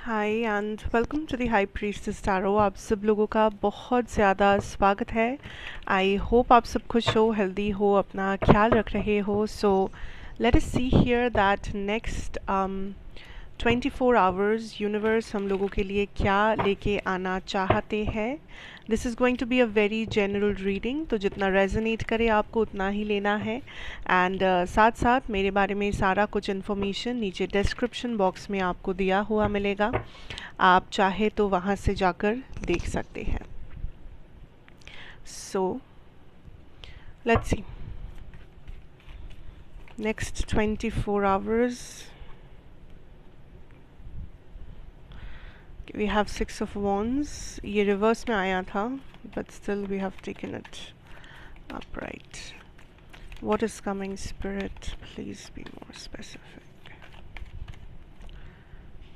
Hi and welcome to the high priestess tarot. आप सब लोगों का बहुत ज़्यादा स्वागत है। आई होप आप सब खुश हो, हेल्दी हो, अपना ख्याल रख रहे हो। So let us see here that next 24 hours universe हम लोगों के लिए क्या लेके आना चाहते हैं। This is going to be a very general reading, तो जितना रेजोनेट करे आपको उतना ही लेना है। एंड साथ साथ मेरे बारे में सारा कुछ इन्फॉर्मेशन नीचे डिस्क्रिप्शन बॉक्स में आपको दिया हुआ मिलेगा, आप चाहे तो वहाँ से जाकर देख सकते हैं। So let's see next 24 hours. We have Six of Wands. ये रिवर्स में आया था, but still we have taken it upright. What is coming, Spirit? Please be more specific.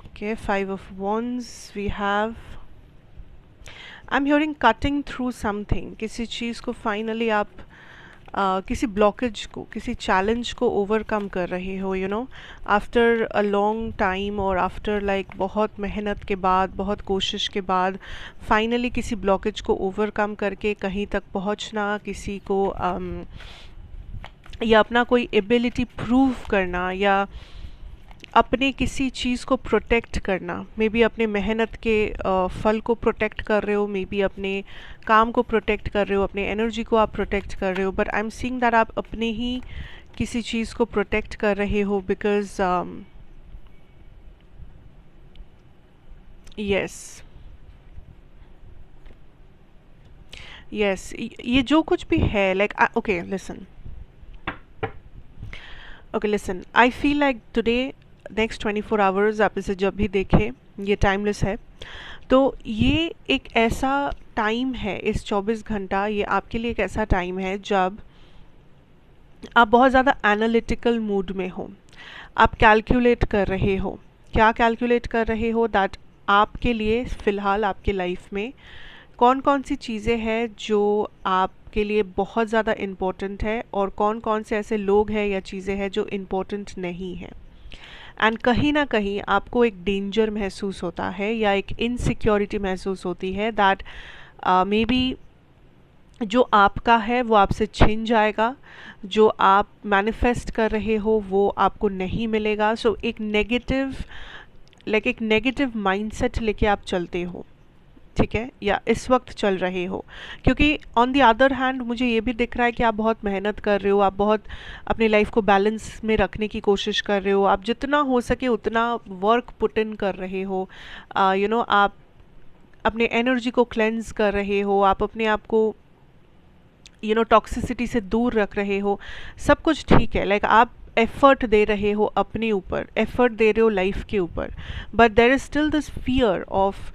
Okay, Five of Wands. We have I'm hearing cutting through something. किसी चीज़ को finally आप किसी blockage को, किसी चैलेंज को ओवरकम कर रहे हो, you no, after a long time और आफ्टर लाइक बहुत मेहनत के बाद, बहुत कोशिश के बाद फाइनली किसी ब्लॉकेज को ओवरकम करके कहीं तक पहुंचना, किसी को या अपना कोई एबिलिटी प्रूव करना, या अपने किसी चीज़ को प्रोटेक्ट करना। मे बी अपने मेहनत के फल को प्रोटेक्ट कर रहे हो, मे बी अपने काम को प्रोटेक्ट कर रहे हो, अपने एनर्जी को आप प्रोटेक्ट कर रहे हो, but I am seeing that आप अपने ही किसी चीज़ को प्रोटेक्ट कर रहे हो। बिकॉज यस ये जो कुछ भी है, लाइक ओके लिसन, आई feel like today next 24 hours आप इसे जब भी देखें, ये टाइमलेस है। तो ये एक ऐसा टाइम है, इस 24 घंटा ये आपके लिए एक ऐसा टाइम है जब आप बहुत ज़्यादा एनालिटिकल मूड में हो। आप कैलकुलेट कर रहे हो। क्या कैलकुलेट कर रहे हो? दैट आपके लिए फ़िलहाल आपके लाइफ में कौन कौन सी चीज़ें हैं जो आपके लिए बहुत ज़्यादा इम्पोर्टेंट है, और कौन कौन से ऐसे लोग हैं या चीज़ें हैं जो इम्पोर्टेंट नहीं हैं। एंड कहीं ना कहीं आपको एक डेंजर महसूस होता है या एक इनसिक्योरिटी महसूस होती है दैट मे बी जो आपका है वो आपसे छिन जाएगा, जो आप मैनिफेस्ट कर रहे हो वो आपको नहीं मिलेगा। सो एक नेगेटिव माइंडसेट लेके आप चलते हो, ठीक है, या इस वक्त चल रहे हो। क्योंकि ऑन द अदर हैंड मुझे ये भी दिख रहा है कि आप बहुत मेहनत कर रहे हो, आप बहुत अपनी लाइफ को बैलेंस में रखने की कोशिश कर रहे हो, आप जितना हो सके उतना वर्क पुट इन कर रहे हो, यू नो, आप अपने एनर्जी को क्लेंज कर रहे हो, आप अपने आप को यू नो टॉक्सिसिटी से दूर रख रहे हो। सब कुछ ठीक है, लाइक आप एफर्ट दे रहे हो अपने ऊपर, एफर्ट दे रहे हो लाइफ के ऊपर, but there is still this fear of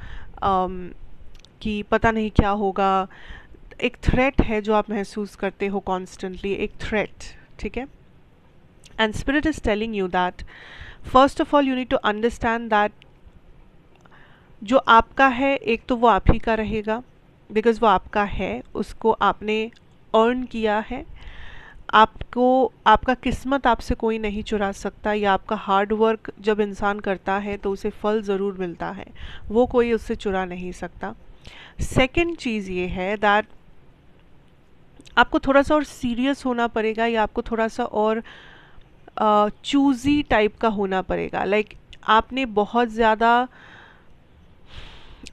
कि पता नहीं क्या होगा। एक थ्रेट है जो आप महसूस करते हो कॉन्स्टेंटली, एक थ्रेट, ठीक है। And spirit is telling you that first of all you need to understand that जो आपका है एक तो वो आप ही का रहेगा, बिकॉज वो आपका है, उसको आपने अर्न किया है। आपको आपका किस्मत आपसे कोई नहीं चुरा सकता, या आपका हार्ड वर्क जब इंसान करता है तो उसे फल ज़रूर मिलता है, वो कोई उससे चुरा नहीं सकता। सेकंड चीज़ ये है दैट आपको थोड़ा सा और सीरियस होना पड़ेगा, या आपको थोड़ा सा और चूज़ी टाइप का होना पड़ेगा। लाइक आपने बहुत ज़्यादा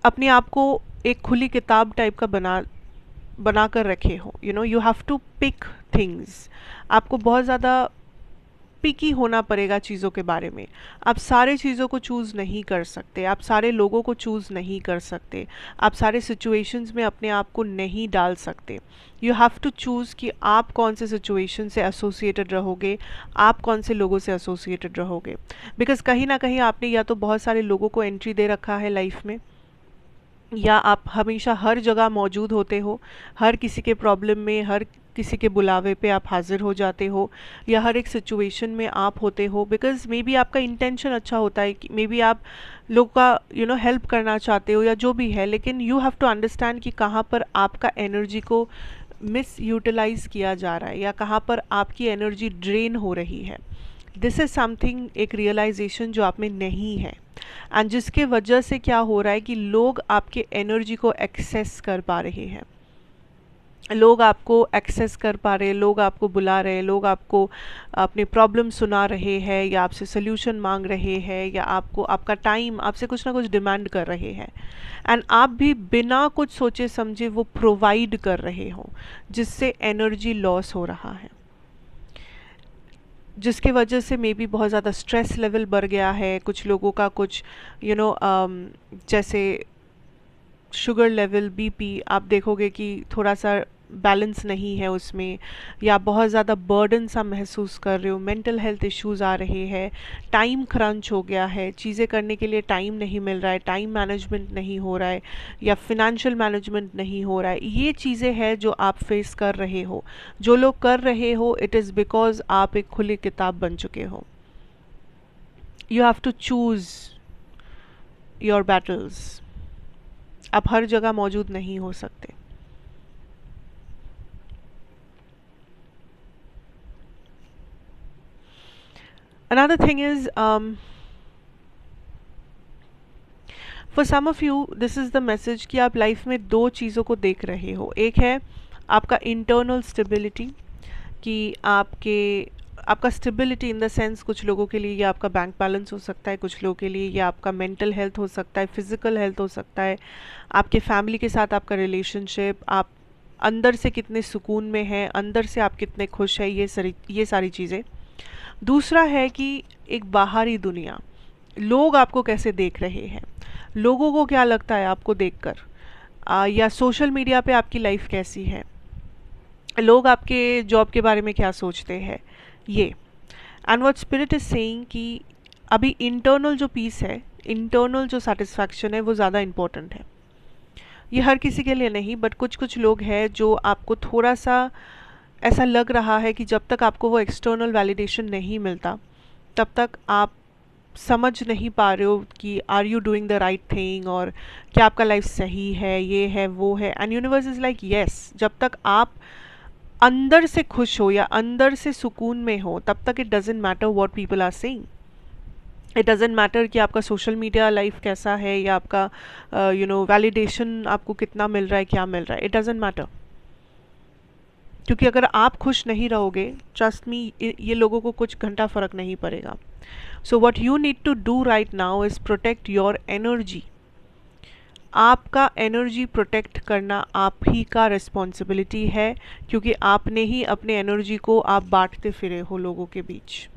अपने आप को एक खुली किताब टाइप का बना कर रखे हो, you know, you have to pick things. आपको बहुत ज़्यादा पिकी होना पड़ेगा चीज़ों के बारे में। आप सारे चीज़ों को चूज़ नहीं कर सकते, आप सारे लोगों को चूज़ नहीं कर सकते, आप सारे सिचुएशंस में अपने आप को नहीं डाल सकते। यू हैव टू चूज़ कि आप कौन से सिचुएशन से एसोसिएटेड रहोगे, आप कौन से लोगों से एसोसिएटेड रहोगे। बिकॉज कहीं ना कहीं आपने या तो बहुत सारे लोगों को एंट्री दे रखा है लाइफ में, या आप हमेशा हर जगह मौजूद होते हो, हर किसी के प्रॉब्लम में, हर किसी के बुलावे पे आप हाजिर हो जाते हो, या हर एक सिचुएशन में आप होते हो। बिकॉज मे बी आपका इंटेंशन अच्छा होता है, कि मे बी आप लोग का यू नो हेल्प करना चाहते हो या जो भी है, लेकिन यू हैव टू अंडरस्टैंड कि कहाँ पर आपका एनर्जी को मिस यूटिलाइज किया जा रहा है, या कहाँ पर आपकी एनर्जी ड्रेन हो रही है। दिस इज़ समथिंग, एक रियलाइजेशन जो आप में नहीं है, एंड जिसके वजह से क्या हो रहा है कि लोग आपके एनर्जी को एक्सेस कर पा रहे हैं, लोग आपको एक्सेस कर पा रहे हैं, लोग आपको बुला रहे हैं, लोग आपको अपनी प्रॉब्लम सुना रहे हैं, या आपसे सोल्यूशन मांग रहे हैं, या आपको आपका टाइम, आपसे कुछ ना कुछ डिमांड कर रहे हैं, एंड आप भी बिना कुछ सोचे समझे वो प्रोवाइड कर रहे हो, जिससे एनर्जी लॉस हो रहा है, जिसके वजह से मे बी बहुत ज़्यादा स्ट्रेस लेवल बढ़ गया है। कुछ लोगों का कुछ जैसे शुगर लेवल, बीपी, आप देखोगे कि थोड़ा सा बैलेंस नहीं है उसमें, या बहुत ज़्यादा बर्डन सा महसूस कर रहे हो, मेंटल हेल्थ इश्यूज़ आ रहे हैं, टाइम क्रंच हो गया है, चीज़ें करने के लिए टाइम नहीं मिल रहा है, टाइम मैनेजमेंट नहीं हो रहा है, या फिनेंशियल मैनेजमेंट नहीं हो रहा है। ये चीज़ें हैं जो आप फेस कर रहे हो, जो लोग कर रहे हो, इट इज़ बिकॉज आप एक खुली किताब बन चुके हो। You have to choose your battles. आप हर जगह मौजूद नहीं हो सकते। Another thing is, for some of you, this is the message कि आप लाइफ में दो चीज़ों को देख रहे हो। एक है आपका इंटरनल स्टेबिलिटी, कि आपका स्टेबिलिटी इन द सेंस, कुछ लोगों के लिए ये आपका बैंक बैलेंस हो सकता है, कुछ लोगों के लिए ये आपका मेंटल हेल्थ हो सकता है, फिजिकल हेल्थ हो सकता है, आपके फैमिली के साथ आपका रिलेशनशिप, आप अंदर से कितने सुकून में हैं, अंदर से आप कितने खुश हैं, ये सारी चीज़ें। दूसरा है कि एक बाहरी दुनिया, लोग आपको कैसे देख रहे हैं, लोगों को क्या लगता है आपको देखकर, या सोशल मीडिया पे आपकी लाइफ कैसी है, लोग आपके जॉब के बारे में क्या सोचते हैं, ये। And what spirit is saying कि अभी इंटरनल जो पीस है, इंटरनल जो सेटिस्फैक्शन है, वो ज़्यादा इम्पोर्टेंट है। ये हर किसी के लिए नहीं, बट कुछ कुछ लोग हैं जो आपको थोड़ा सा ऐसा लग रहा है कि जब तक आपको वो एक्सटर्नल वैलिडेशन नहीं मिलता, तब तक आप समझ नहीं पा रहे हो कि are you doing the right thing, और क्या आपका लाइफ सही है, ये है वो है। And universe is like yes, जब तक आप अंदर से खुश हो या अंदर से सुकून में हो, तब तक it doesn't matter what people are saying. It doesn't matter कि आपका सोशल मीडिया लाइफ कैसा है, या आपका वैलिडेशन आपको कितना मिल रहा है, क्या मिल रहा है, इट डजेंट मैटर। क्योंकि अगर आप खुश नहीं रहोगे, ट्रस्ट मी, ये लोगों को कुछ घंटा फ़र्क नहीं पड़ेगा। So what you need to do right now is protect your energy. आपका एनर्जी प्रोटेक्ट करना आप ही का रिस्पॉन्सिबिलिटी है, क्योंकि आपने ही अपने एनर्जी को आप बांटते फिरे हो लोगों के बीच।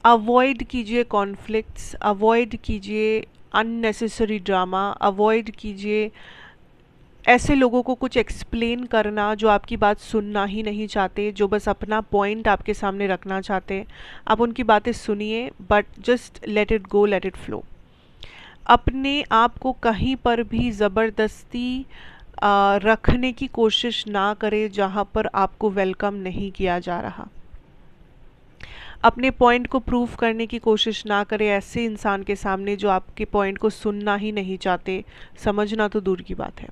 अवॉइड कीजिए कॉन्फ्लिक्ट्स, अवॉइड कीजिए अननेसेसरी ड्रामा, अवॉइड कीजिए ऐसे लोगों को कुछ एक्सप्लेन करना जो आपकी बात सुनना ही नहीं चाहते, जो बस अपना पॉइंट आपके सामने रखना चाहते। आप उनकी बातें सुनिए, but just let it go, let it flow. अपने आप को कहीं पर भी ज़बरदस्ती रखने की कोशिश ना करें जहाँ पर आपको वेलकम नहीं किया जा रहा। अपने पॉइंट को प्रूव करने की कोशिश ना करें ऐसे इंसान के सामने जो आपके पॉइंट को सुनना ही नहीं चाहते, समझना तो दूर की बात है।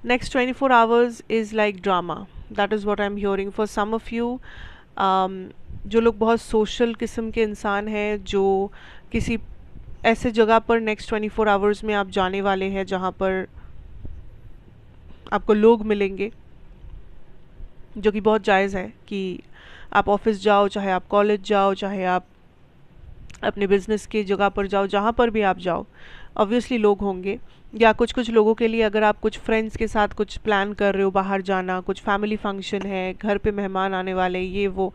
Next 24 hours is like drama. That is what I'm hearing for some of you. जो लोग बहुत सोशल किस्म के इंसान हैं, जो किसी ऐसे जगह पर नेक्स्ट 24 आवर्स में आप जाने वाले हैं जहाँ पर आपको लोग मिलेंगे, जो कि बहुत जायज़ है कि आप ऑफिस जाओ, चाहे आप कॉलेज जाओ, चाहे आप अपने बिज़नेस की जगह पर जाओ, जहाँ पर भी आप जाओ, ऑब्वियसली लोग होंगे। या कुछ कुछ लोगों के लिए अगर आप कुछ फ्रेंड्स के साथ कुछ प्लान कर रहे हो बाहर जाना, कुछ फैमिली फंक्शन है, घर पे मेहमान आने वाले, ये वो,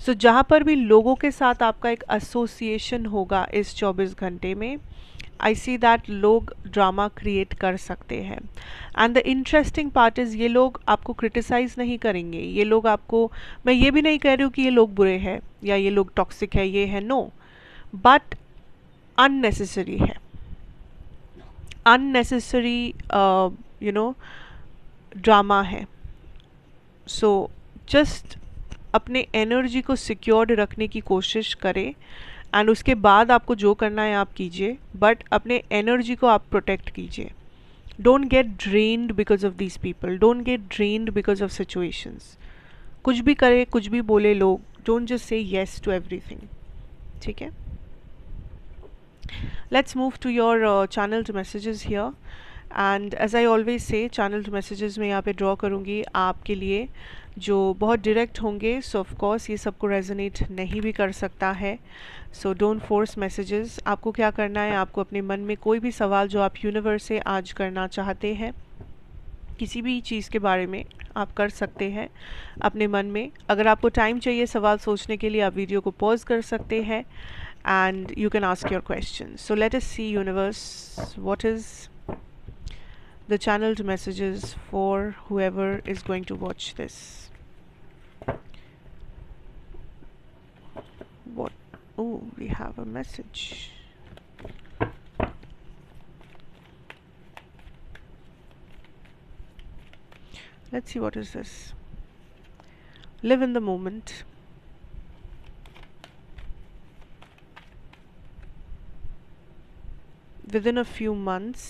सो जहाँ पर भी लोगों के साथ आपका एक एसोसिएशन होगा इस 24 घंटे में, आई सी दैट लोग ड्रामा क्रिएट कर सकते हैं। And the interesting part is, ये लोग आपको क्रिटिसाइज़ नहीं करेंगे, ये लोग आपको, मैं ये भी नहीं कह रही हूँ कि ये लोग बुरे हैं या ये लोग टॉक्सिक है, ये है, नो, बट अननेसेसरी है, अननेसेसरी ड्रामा है। सो जस्ट अपने एनर्जी को सिक्योर्ड रखने की कोशिश करें, एंड उसके बाद आपको जो करना है आप कीजिए, बट अपने एनर्जी को आप प्रोटेक्ट कीजिए. Don't get drained because of these people, don't get drained because of situations. कुछ भी करे, कुछ भी बोले लोग, don't just say yes to everything. ठीक है, let's move to your channelled messages here. And as I always say, channelled messages में यहाँ पे ड्रॉ करूँगी आपके लिए जो बहुत डायरेक्ट होंगे. सो ऑफ कोर्स ये सबको रेजोनेट नहीं भी कर सकता है. So don't force messages. आपको क्या करना है, आपको अपने मन में कोई भी सवाल जो आप यूनिवर्स से आज करना चाहते हैं, किसी भी चीज़ के बारे में आप कर सकते हैं अपने मन में. अगर आपको टाइम चाहिए सवाल सोचने के लिए, आप वीडियो को पॉज कर सकते हैं and you can ask your question. So let us see universe, what is the channeled messages for whoever is going to watch this. What? Oh, we have a message. Let's see, what is this? Live in the moment. Within a few months,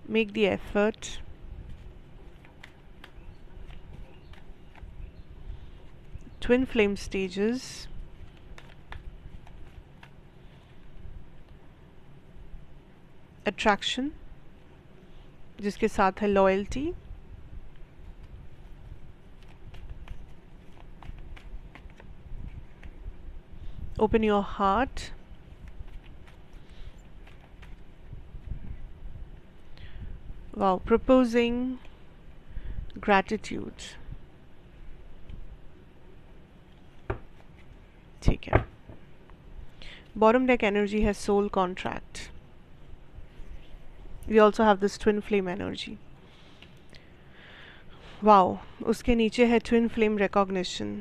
make the effort. Twin flame stages. Attraction, जिसके साथ है loyalty. Open your heart. Wow, proposing gratitude. ठीक है. Bottom deck energy has soul contract. We also have this twin flame energy. Wow, उसके नीचे है twin flame recognition.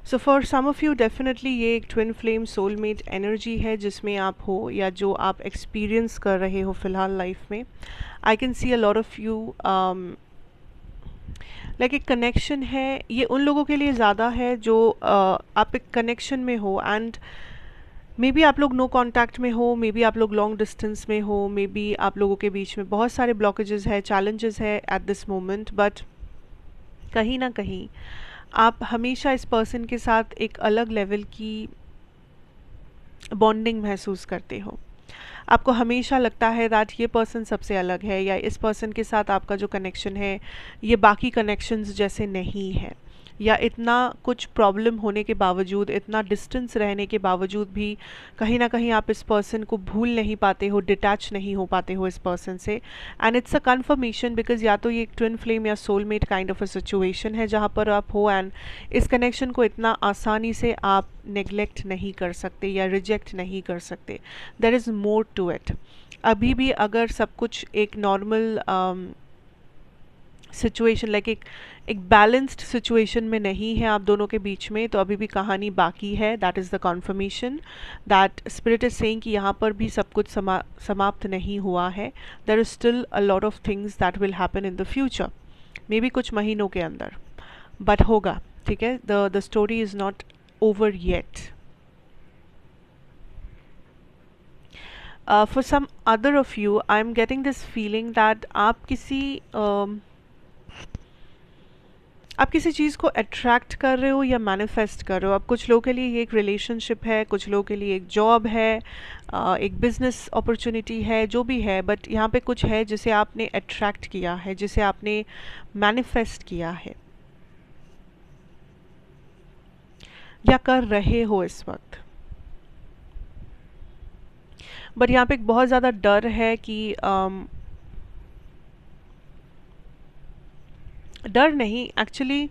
So for some of you definitely ये एक ट्विन फ्लेम सोलमेट एनर्जी है जिसमें आप हो या जो आप एक्सपीरियंस कर रहे हो फ़िलहाल लाइफ में. I can see a lot of you like एक कनेक्शन है. ये उन लोगों के लिए ज़्यादा है जो आप एक कनेक्शन में हो एंड मे बी आप लोग नो कॉन्टैक्ट में हो, मे बी आप लोग लॉन्ग डिस्टेंस में हो, मे बी आप लोगों के बीच में बहुत सारे ब्लॉकेजेस है, चैलेंजेस है एट दिस मोमेंट, बट कहीं ना कहीं आप हमेशा इस पर्सन के साथ एक अलग लेवल की बॉन्डिंग महसूस करते हो. आपको हमेशा लगता है दैट ये पर्सन सबसे अलग है या इस पर्सन के साथ आपका जो कनेक्शन है ये बाकी कनेक्शंस जैसे नहीं है, या इतना कुछ प्रॉब्लम होने के बावजूद, इतना डिस्टेंस रहने के बावजूद भी कहीं ना कहीं आप इस पर्सन को भूल नहीं पाते हो, डिटैच नहीं हो पाते हो इस पर्सन से. And it's a conformation because या तो ये एक ट्विन फ्लेम या soulmate kind of a situation है जहाँ पर आप हो एंड इस कनेक्शन को इतना आसानी से आप नेग्लेक्ट नहीं कर सकते या रिजेक्ट नहीं कर सकते. There is more to it. अभी भी अगर सब कुछ एक नॉर्मल सिचुएशन लाइक एक बैलेंस्ड सिचुएशन में नहीं है आप दोनों के बीच में, तो अभी भी कहानी बाकी है. That is the confirmation that spirit is saying कि यहाँ पर भी सब कुछ समाप्त नहीं हुआ है. There is still a lot of things that will happen in the future, maybe कुछ महीनों के अंदर, बट होगा. ठीक है, the story is not over yet. For some other of you I am getting this feeling that आप किसी चीज़ को अट्रैक्ट कर रहे हो या मैनिफेस्ट कर रहे हो. अब कुछ लोगों के लिए ये एक रिलेशनशिप है, कुछ लोगों के लिए एक जॉब है, एक बिजनेस अपॉर्चुनिटी है, जो भी है, बट यहाँ पे कुछ है जिसे आपने अट्रैक्ट किया है, जिसे आपने मैनिफेस्ट किया है या कर रहे हो इस वक्त. बट यहाँ पे एक बहुत ज़्यादा डर है कि डर नहीं, एक्चुअली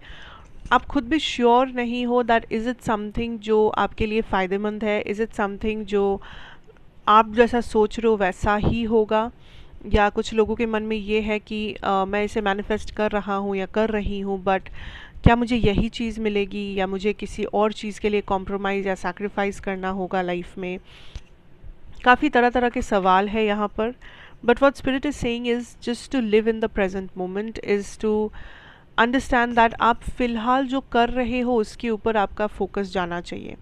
आप खुद भी श्योर नहीं हो दैट इज़ इट समथिंग जो आपके लिए फ़ायदेमंद है, इज़ इट समथिंग जो आप जैसा सोच रहे हो वैसा ही होगा. या कुछ लोगों के मन में ये है कि मैं इसे मैनिफेस्ट कर रहा हूँ या कर रही हूँ, बट क्या मुझे यही चीज़ मिलेगी या मुझे किसी और चीज़ के लिए कॉम्प्रोमाइज़ या सैक्रिफाइस करना होगा लाइफ में. काफ़ी तरह तरह के सवाल है यहाँ पर. But what spirit is saying is just to live in the present moment, is to understand that आप फ़िलहाल जो कर रहे हो उसके ऊपर आपका फोकस जाना चाहिए।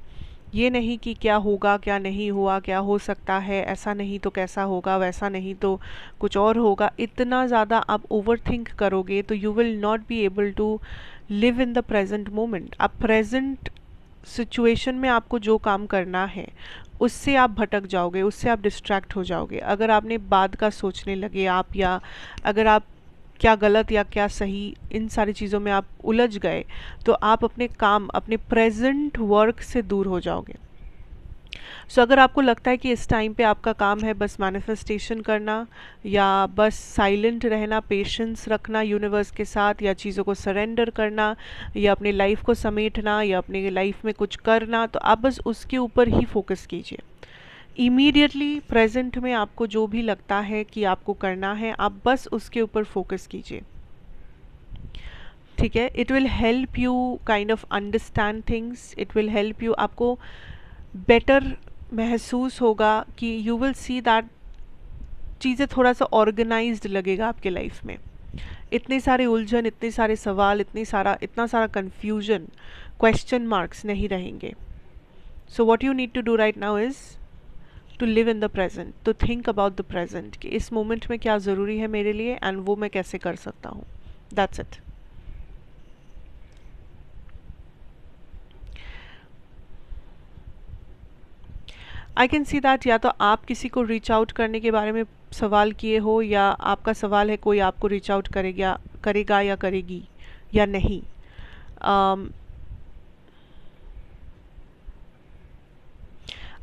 ये नहीं कि क्या होगा, क्या नहीं हुआ, क्या हो सकता है, ऐसा नहीं तो कैसा होगा, वैसा नहीं तो कुछ और होगा। इतना ज़्यादा आप ओवर थिंक करोगे तो you will not be able to live in the present moment. आप प्रेजेंट सिचुएशन में आपको जो काम करना है उससे आप भटक जाओगे, उससे आप डिस्ट्रैक्ट हो जाओगे। अगर आपने बाद का सोचने लगे आप, या अगर आप क्या गलत या क्या सही, इन सारी चीज़ों में आप उलझ गए तो आप अपने काम, अपने प्रेजेंट वर्क से दूर हो जाओगे। सो अगर आपको लगता है कि इस टाइम पे आपका काम है बस मैनिफेस्टेशन करना, या बस साइलेंट रहना, पेशेंस रखना यूनिवर्स के साथ, या चीज़ों को सरेंडर करना, या अपनी लाइफ को समेटना, या अपनी लाइफ में कुछ करना, तो आप बस उसके ऊपर ही फोकस कीजिए। इमीडिएटली प्रेजेंट में आपको जो भी लगता है कि आपको करना है, आप बस उसके ऊपर फोकस कीजिए। ठीक है, it will help you kind of understand things, it will help you, आपको बेटर महसूस होगा कि यू विल सी दैट चीज़ें थोड़ा सा ऑर्गेनाइज्ड लगेगा आपके लाइफ में। इतने सारे उलझन, इतने सारे सवाल, इतना सारा कन्फ्यूजन, क्वेश्चन मार्क्स नहीं रहेंगे। So what you need to do right now is to live in the present, to think about the present, कि इस मोमेंट में क्या ज़रूरी है मेरे लिए एंड वो मैं कैसे कर सकता हूँ। That's it. I can see that या तो आप किसी को रीच आउट करने के बारे में सवाल किए हो, या आपका सवाल है कोई आपको रीच आउट करेगा या करेगी या नहीं।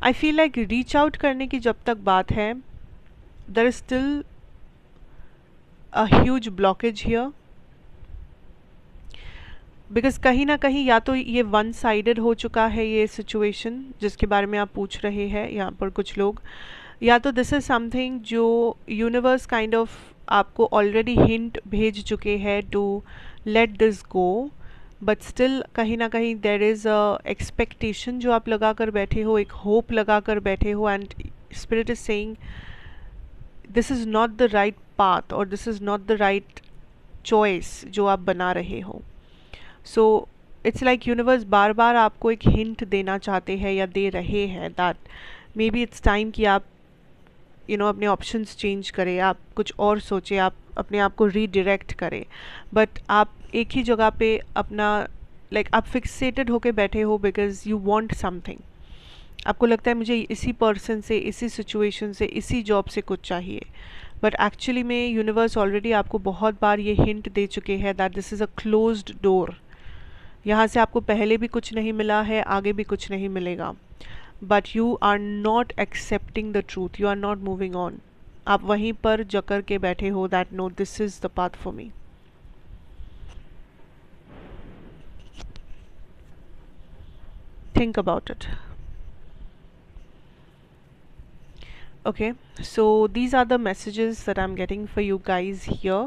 I feel like reach out करने की जब तक बात है, there is still a huge blockage here, because कहीं ना कहीं या तो ये वन साइडेड हो चुका है ये सिचुएशन जिसके बारे में आप पूछ रहे हैं यहाँ पर कुछ लोग, या तो दिस इज़ समथिंग जो यूनिवर्स काइंड ऑफ आपको ऑलरेडी हिंट भेज चुके हैं to let this go, but still कहीं ना कहीं देर इज़ अ एक्सपेक्टेशन जो आप लगा कर बैठे हो, एक होप लगा कर बैठे हो, and spirit is saying this is not the right path और this is not the right choice जो आप बना रहे हो। सो इट्स लाइक यूनिवर्स बार बार आपको एक हिंट देना चाहते हैं या दे रहे हैं that may be it's time कि आप अपने ऑप्शंस चेंज करें, आप कुछ और सोचें, आप अपने आप को रीडायरेक्ट करें। बट आप एक ही जगह पे अपना आप फिक्सेटेड होके बैठे हो बिकॉज यू वांट समथिंग। आपको लगता है मुझे इसी पर्सन से, इसी सिचुएशन से, इसी जॉब से कुछ चाहिए, बट एक्चुअली में यूनिवर्स ऑलरेडी आपको बहुत बार ये हिंट दे चुके हैं that this is a closed door. यहाँ से आपको पहले भी कुछ नहीं मिला है, आगे भी कुछ नहीं मिलेगा, but you are not accepting the truth, you are not moving on. आप वहीं पर जकड़ के बैठे हो that no this is the path for me. Think about it. Okay, so these are the messages that I'm getting for you guys here.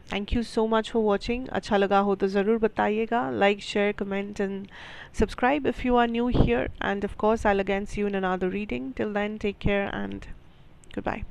Thank you so much for watching. अच्छा लगा हो तो ज़रूर बताइएगा, like, share, comment and subscribe if you are new here, and of course I'll again see you in another reading. Till then, take care and goodbye.